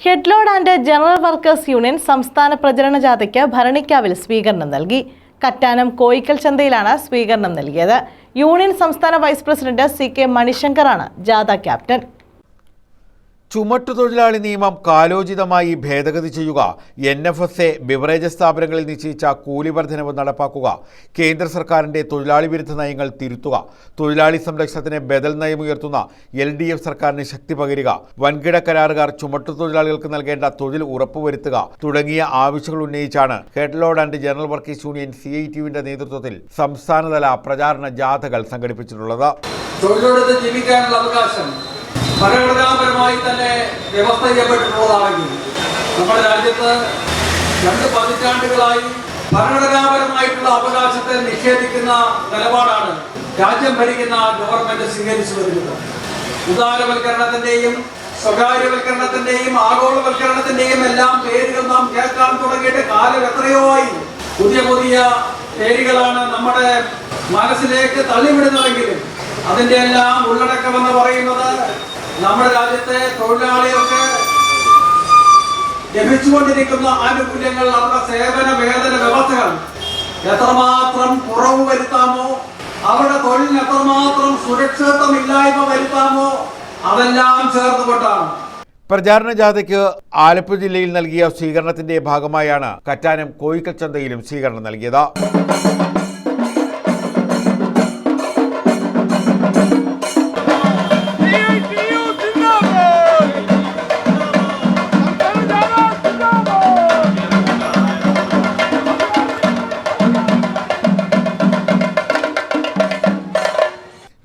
Head load and general workers union സംസ്ഥാന പ്രചരണ ജാഥയ്ക്ക് ഭരണിക്കാവിൽ സ്വീകരണം നൽകി. കറ്റാനം കോയിക്കൽ ചന്തയിലാണ് സ്വീകരണം നൽകിയത്. യൂണിയൻ സംസ്ഥാന വൈസ് പ്രസിഡന്റ് CK മണിശങ്കറാണ് ജാഥ ക്യാപ്റ്റൻ. ചുമട്ടുതൊഴിലാളി നിയമം കാലോചിതമായി ഭേദഗതി ചെയ്യുക, NFSA ബിവറേജസ് സ്ഥാപനങ്ങളിൽ നിശ്ചയിച്ച കൂലി വർധനവ് നടപ്പാക്കുക, കേന്ദ്ര സർക്കാരിൻ്റെ തൊഴിലാളി വിരുദ്ധ നയങ്ങൾ തിരുത്തുക, തൊഴിലാളി സംരക്ഷണത്തിന് ബദൽ നയമുയർത്തുന്ന LDF സർക്കാരിന് ശക്തി പകരുക, വൻകിട കരാറുകാർ ചുമട്ടുതൊഴിലാളികൾക്ക് നൽകേണ്ട തൊഴിൽ ഉറപ്പുവരുത്തുക തുടങ്ങിയ ആവശ്യങ്ങൾ ഉന്നയിച്ചാണ് headload and general workers union CITUവിന്റെ നേതൃത്വത്തിൽ സംസ്ഥാനതല പ്രചാരണ ജാഥകൾ സംഘടിപ്പിച്ചിട്ടുള്ളത്. തൊഴിലുറപ്പ് ജീവിക്കാനുള്ള അവകാശം ഭരണഘടനാപരമായി തന്നെ വ്യവസ്ഥ ചെയ്യപ്പെട്ടിട്ടുള്ളതാണെങ്കിൽ നമ്മുടെ രാജ്യത്ത് 2 പതിറ്റാണ്ടുകളായി ഭരണഘടനാപരമായിട്ടുള്ള അവകാശത്തെ നിഷേധിക്കുന്ന നിലപാടാണ് രാജ്യം ഭരിക്കുന്ന ഗവൺമെന്റ് സ്വീകരിച്ചു വരുന്നത്. ഉദാരവൽക്കരണത്തിന്റെയും സ്വകാര്യവൽക്കരണത്തിന്റെയും ആഗോളവൽക്കരണത്തിന്റെയും എല്ലാം പേരുകൾ നാം കേൾക്കാൻ തുടങ്ങിയിട്ട് കാലം എത്രയോ ആയി. പുതിയ പുതിയ പേരുകളാണ് നമ്മുടെ മനസ്സിലേക്ക് തള്ളിവിടുന്നതെങ്കിലും അതിന്റെ എല്ലാം ഉള്ളടക്കമെന്ന് പറയുന്നത് നമ്മുടെ രാജ്യത്തെ തൊഴിലാളികൾക്ക് ലഭിച്ചുകൊണ്ടിരിക്കുന്ന ആനുകൂല്യങ്ങൾ, അവരുടെ സേവന വേതന വ്യവസ്ഥകൾ എത്രമാത്രം കുറവ് വരുത്താമോ, അവരുടെ തൊഴിലിന് എത്രമാത്രം സുരക്ഷിതത്വമില്ലായ്മ വരുത്താമോ, അതെല്ലാം ചേർന്നുകൊണ്ടാണ്. പ്രചാരണ ജാഥയ്ക്ക് ആലപ്പുഴ ജില്ലയിൽ നൽകിയ സ്വീകരണത്തിന്റെ ഭാഗമായാണ് കറ്റാനം കോയിക്കൽ ചന്തയിലും സ്വീകരണം നൽകിയത്.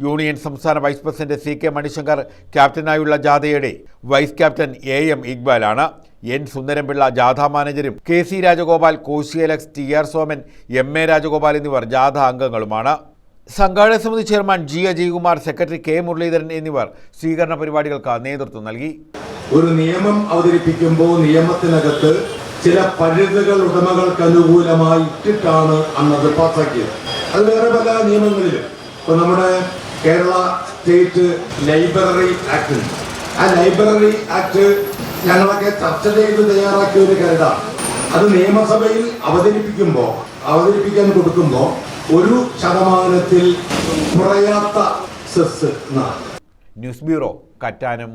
യൂണിയൻ സംസ്ഥാന വൈസ് പ്രസിഡന്റ് CK മണിശങ്കർ ക്യാപ്റ്റനായുള്ള ജാഥയുടെ വൈസ് ക്യാപ്റ്റൻ AM ഇക്ബാലാണ്. N സുന്ദരംപിള്ള ജാഥ മാനേജരും KC Rajagopal, Koshy Alex, TR Soman, MA Rajagopal എന്നിവർ ജാഥ അംഗങ്ങളുമാണ്. സംഘാടക സമിതി chairman G Ajaykumar, secretary K Muraleedharan എന്നിവർ സ്വീകരണ പരിപാടികൾക്ക് നേതൃത്വം നൽകി. ഒരു നിയമം അവതരിപ്പിക്കുമ്പോൾ നിയമത്തിനകത്ത് ചില പരിധികൾ ഉടമകൾക്ക് അനുകൂലമായി ഇട്ടിട്ടാണ് അന്നത് പാസാക്കിയത്. അത് വേറെ പല നിയമങ്ങളിലും ഇപ്പൊ നമ്മുടെ കേരള സ്റ്റേറ്റ് ലൈബ്രറി ആക്ട്, ആ ലൈബ്രറി ആക്ട് ഞങ്ങളൊക്കെ ചർച്ച ചെയ്ത് തയ്യാറാക്കിയ ഒരു കരടാണ്. അത് നിയമസഭയിൽ അവതരിപ്പിക്കാൻ കൊടുക്കുമ്പോൾ 1% കുറയാത്ത സെസ് എന്നാണ്. News bureau, Kattanam.